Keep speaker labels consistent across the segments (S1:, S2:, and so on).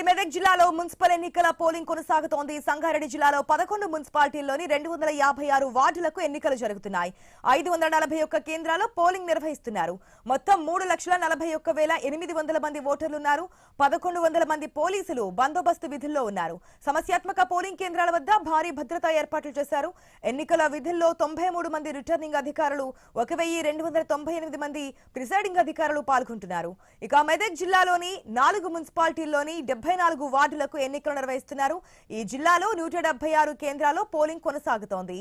S1: మెదక్ జిల్లాలో మున్సిపల్ ఎన్నికల పోలింగ్ కొనసాగుతోంది. సంగారెడ్డి జిల్లాలో 11 మున్సిపాలిటీల్లోని 256 వార్డులకు ఎన్నికలు జరుగుతున్నాయి. 541 కేంద్రాల్లో పోలింగ్ నిర్వహిస్తున్నారు. మొత్తం 3,41,800 మంది ఓటర్లున్నారు. 1,100 మంది పోలీసులు బందోబస్తు విధుల్లో ఉన్నారు. సమస్యాత్మక పోలింగ్ కేంద్రాల వద్ద భారీ భద్రతా ఏర్పాట్లు చేశారు. ఎన్నికల విధుల్లో 93 మంది రిటర్నింగ్ అధికారులు, 1,298 మంది ప్రిసైడింగ్ అధికారులు పాల్గొంటున్నారు. ఇక మెదక్ జిల్లాలోని 4 మున్సిపాలిటీల్లోని 74 వార్డులకు ఎన్నికలు నిర్వహిస్తున్నారు. ఈ జిల్లాలో 176 కేంద్రాల్లో పోలింగ్ కొనసాగుతోంది.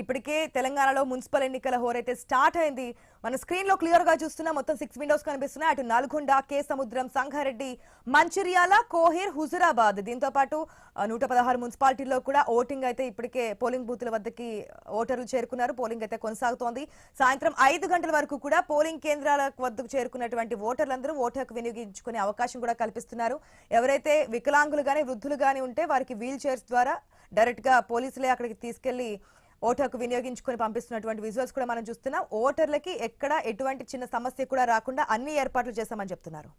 S1: ఇప్పటికే తెలంగాణలో మున్సిపల్ ఎన్నికల హోరైతే స్టార్ట్ అయింది. మన స్క్రీన్ లో క్లియర్ గా చూస్తున్నా మొత్తం 6 విండోస్ కనిపిస్తున్నాయి. అటు నల్గొండ, కే సముద్రం, సంగారెడ్డి, మంచిర్యాల, కోహిర్, హుజురాబాద్, దీంతో పాటు 116 మున్సిపాలిటీల్లో కూడా ఓటింగ్ అయితే ఇప్పటికే పోలింగ్ బూత్ల వద్దకి ఓటర్లు చేరుకున్నారు. పోలింగ్ అయితే కొనసాగుతోంది. సాయంత్రం 5 గంటల వరకు కూడా పోలింగ్ కేంద్రాల వద్దకు చేరుకున్నటువంటి ఓటర్లందరూ ఓటు హక్కు వినియోగించుకునే అవకాశం కూడా కల్పిస్తున్నారు. ఎవరైతే వికలాంగులు గానీ వృద్ధులు గానీ ఉంటే వారికి వీల్ చైర్స్ ద్వారా డైరెక్ట్ గా పోలీసులే అక్కడికి తీసుకెళ్లి ఓటు హక్కు వినియోగించుకుని పంపిస్తున్నటువంటి విజువల్స్ కూడా మనం చూస్తున్నాం. ఓటర్లకి ఎక్కడ ఎటువంటి చిన్న సమస్య కూడా రాకుండా అన్ని ఏర్పాట్లు చేశామని చెప్తున్నారు.